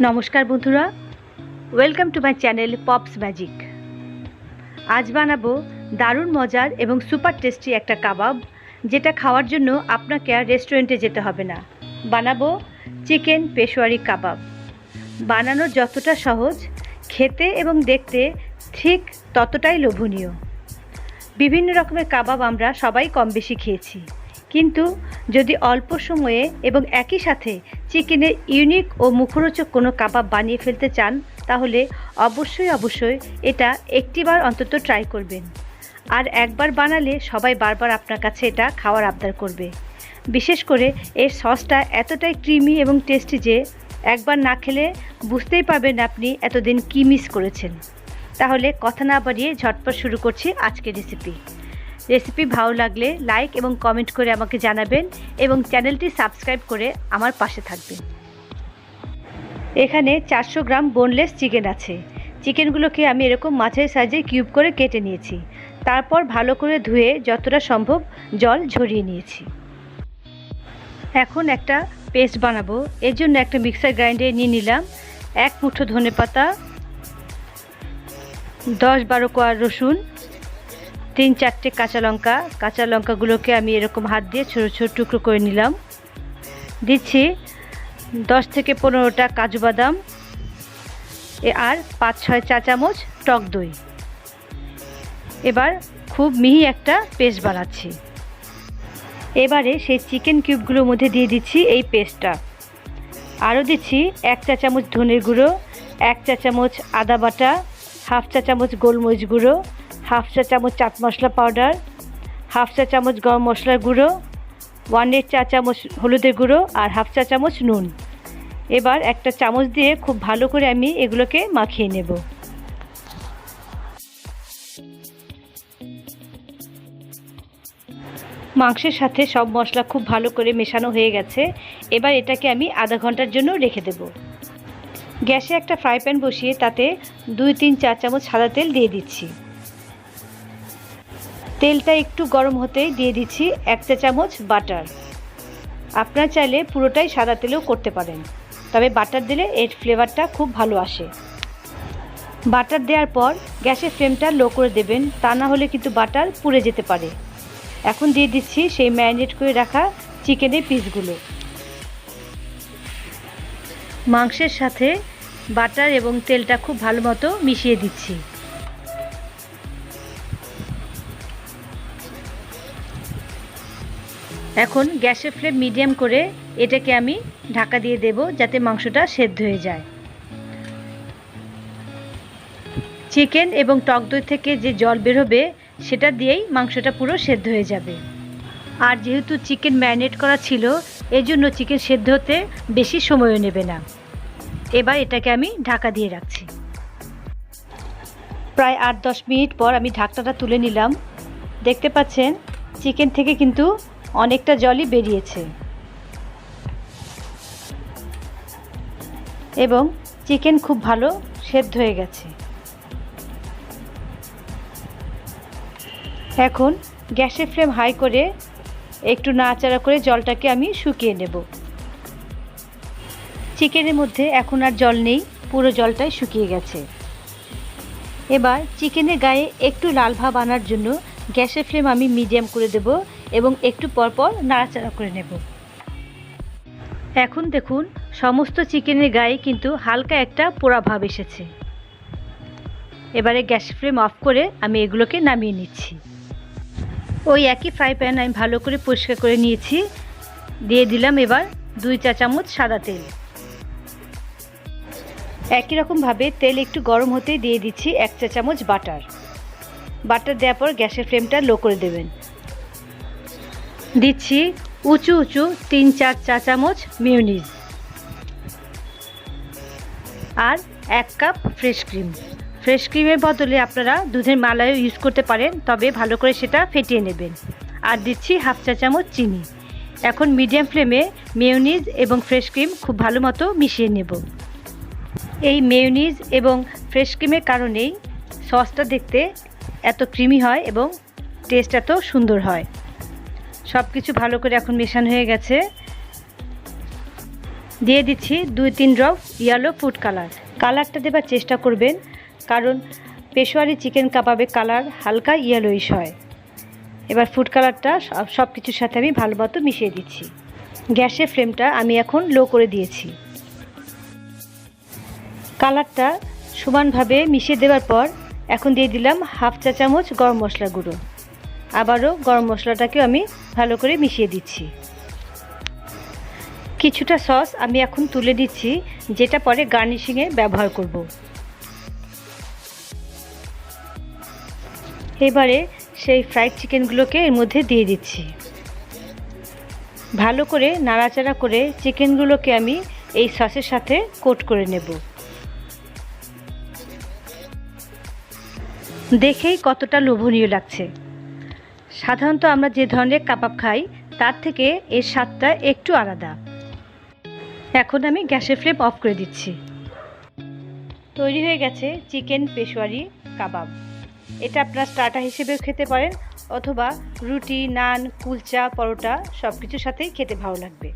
নমস্কার বন্ধুরা, welcome to my channel pops magic. আজ বানাবো দারুণ মজার এবং সুপার টেস্টি একটা কাবাব, যেটা খাওয়ার জন্য আপনাকে আর রেস্টুরেন্টে যেতে হবে না। বানাবো চিকেন পেশোয়ারি কাবাব। বানানো যতটা সহজ, খেতে এবং দেখতে ঠিক ততটাই লোভনীয়। বিভিন্ন রকমের কাবাব আমরা সবাই কম বেশি খেয়েছি, কিন্তু যদি অল্প সময়ে এবং একই সাথে চিকেনের ইউনিক ও মুখরোচক কোনো কাবাব বানিয়ে ফেলতে চান, তাহলে অবশ্যই এটা একটিবার অন্তত ট্রাই করবেন। আর একবার বানালে সবাই বারবার আপনার কাছে এটা খাওয়ার আবদার করবে। বিশেষ করে এর সসটা এতটাই ক্রিমি এবং টেস্টি যে একবার না খেলে বুঝতেই পারবেন আপনি এতদিন কী মিস করেছেন। তাহলে কথা না বাড়িয়ে ঝটপট শুরু করছি আজকের রেসিপি ভালো লাগলে লাইক এবং কমেন্ট করে আমাকে জানাবেন এবং চ্যানেলটি সাবস্ক্রাইব করে আমার পাশে থাকবেন। এখানে 400 গ্রাম বোনলেস চিকেন আছে। চিকেনগুলোকে আমি এরকম মাছের সাইজে কিউব করে কেটে নিয়েছি। তারপর ভালো করে ধুয়ে যতটা সম্ভব জল ঝরিয়ে নিয়েছি। এখন একটা পেস্ট বানাবো। এর জন্য একটা মিক্সার গ্রাইন্ডারে নিয়ে নিলাম 1 মুঠো ধনেপাতা, 10-12 কোয়া রসুন, 3-4টে কাঁচা লঙ্কাগুলোকে আমি এরকম হাত দিয়ে ছোটো ছোটো টুকরো করে নিলাম। দিচ্ছি 10 থেকে 15টা কাজু বাদাম আর 5-6 চা চামচ টক দই। এবার খুব মিহি একটা পেস্ট বানাচ্ছি। এবারে সেই চিকেন কিউবগুলোর মধ্যে দিয়ে দিচ্ছি এই পেস্টটা। আরও দিচ্ছি 1 চা চামচ ধনের গুঁড়ো, 1 চা চামচ আদা বাটা, 1/2 চা চামচ গোলমরিচ গুঁড়ো, 1/2 চা চামচ চাট মশলা পাউডার, 1/2 চা চামচ গরম মশলার গুঁড়ো, 1/8 চা চামচ হলুদের গুঁড়ো আর 1/2 চা চামচ নুন। এবার একটা চামচ দিয়ে খুব ভালো করে আমি এগুলোকে মাখিয়ে নেব। মাংসের সাথে সব মশলা খুব ভালো করে মেশানো হয়ে গেছে। এবার এটাকে আমি আধা ঘন্টার জন্য রেখে দেব। গ্যাসে একটা ফ্রাই প্যান বসিয়ে তাতে 2-3 চা চামচ সাদা তেল দিয়ে দিচ্ছি। তেলটা একটু গরম হতেই দিয়ে দিচ্ছি 1 চা চামচ বাটার। আপনারা চাইলে পুরোটাই সাদা তেলেও করতে পারেন, তবে বাটার দিলে এর ফ্লেভারটা খুব ভালো আসে। বাটার দেওয়ার পর গ্যাসের ফ্লেমটা লো করে দেবেন, তা না হলে কিন্তু বাটার পুড়ে যেতে পারে। এখন দিয়ে দিচ্ছি সেই ম্যারিনেট করে রাখা চিকেনের পিসগুলো। মাংসের সাথে বাটার এবং তেলটা খুব ভালো মতো মিশিয়ে দিচ্ছি। এখন গ্যাসের ফ্লেম মিডিয়াম করে এটাকে আমি ঢাকা দিয়ে দেব, যাতে মাংসটা সেদ্ধ হয়ে যায়। চিকেন এবং টক দই থেকে যে জল বেরোবে সেটা দিয়েই মাংসটা পুরো সেদ্ধ হয়ে যাবে। আর যেহেতু চিকেন ম্যারিনেট করা ছিল, এজন্য চিকেন সেদ্ধ হতে বেশি সময়ও নেবে না। এবার এটাকে আমি ঢাকা দিয়ে রাখছি। প্রায় 8-10 মিনিট পর আমি ঢাকনাটা তুলে নিলাম। দেখতে পাচ্ছেন চিকেন থেকে কিন্তু অনেকটা জলই বেরিয়েছে এবং চিকেন খুব ভালো সেদ্ধ হয়ে গেছে। এখন গ্যাসের ফ্লেম হাই করে একটু নাড়াচাড়া করে জলটাকে আমি শুকিয়ে নেব। চিকেনের মধ্যে এখন আর জল নেই, পুরো জলটাই শুকিয়ে গেছে। এবার চিকেনের গায়ে একটু লাল ভাব আনার জন্য গ্যাসের ফ্লেম আমি মিডিয়াম করে দেব এবং একটু পরপর নাড়াচাড়া করে নেব। এখন দেখুন সমস্ত চিকেনের গায়ে কিন্তু হালকা একটা পোড়া ভাব এসেছে। এবারে গ্যাসের ফ্লেম অফ করে আমি এগুলোকে নামিয়ে নিচ্ছি। ওই একই ফ্রাই প্যান আমি ভালো করে পরিষ্কার করে নিয়েছি। দিয়ে দিলাম এবার 2 চা চামচ সাদা তেল। একই রকমভাবে তেল একটু গরম হতে দিয়ে দিচ্ছি 1 চা চামচ বাটার। বাটার দেওয়ার পর গ্যাসের ফ্লেমটা লো করে দেবেন। দিচ্ছি উঁচু 3-4 চা চামচ মেয়োনিজ আর 1 কাপ ফ্রেশ ক্রিম। ফ্রেশ ক্রিমের বদলে আপনারা দুধের মালাইও ইউজ করতে পারেন, তবে ভালো করে সেটা ফেটিয়ে নেবেন। আর দিচ্ছি 1/2 চা চামচ চিনি। এখন মিডিয়াম ফ্লেমে মেয়োনিজ এবং ফ্রেশ ক্রিম খুব ভালো মতো মিশিয়ে নেব। এই মেয়োনিজ এবং ফ্রেশ ক্রিমের কারণেই সসটা দেখতে এত ক্রিমি হয় এবং টেস্ট এত সুন্দর হয়। সব কিছু ভালো করে এখন মেশানো হয়ে গেছে। দিয়ে দিচ্ছি 2-3 ড্রপ ইয়েলো ফুড কালার। কালারটা দেবার চেষ্টা করবেন, কারণ পেশোয়ারি চিকেন কাবাবে কালার হালকা ইয়েলোইশ হয়। এবার ফুড কালারটা সব কিছুর সাথে আমি ভালো মতো মিশিয়ে দিচ্ছি। গ্যাসের ফ্লেমটা আমি এখন লো করে দিয়েছি। কালারটা সমানভাবে মিশিয়ে দেওয়ার পর এখন দিয়ে দিলাম 1/2 চা চামচ গরম মশলা গুঁড়ো। আবারও গরম মশলাটাকেও আমি ভালো করে মিশিয়ে দিচ্ছি। কিছুটা সস আমি এখন তুলে দিচ্ছি, যেটা পরে গার্নিশিংয়ে ব্যবহার করব। এবারে সেই ফ্রাইড চিকেনগুলোকে এর মধ্যে দিয়ে দিচ্ছি। ভালো করে নাড়াচাড়া করে চিকেনগুলোকে আমি এই সসের সাথে কোট করে নেব। দেখেই কতটা লোভনীয় লাগছে। সাধারণত আমরা যে ধরনের কাবাব খাই তার থেকে এর স্বাদটা একটু আলাদা। এখন আমি গ্যাসের ফ্লেম অফ করে দিচ্ছি। তৈরি হয়ে গেছে চিকেন পেশোয়ারি কাবাব। এটা আপনারা স্টার্টার হিসেবেও খেতে পারেন, অথবা রুটি, নান, কুলচা, পরোটা সব কিছুর সাথেই খেতে ভালো লাগবে।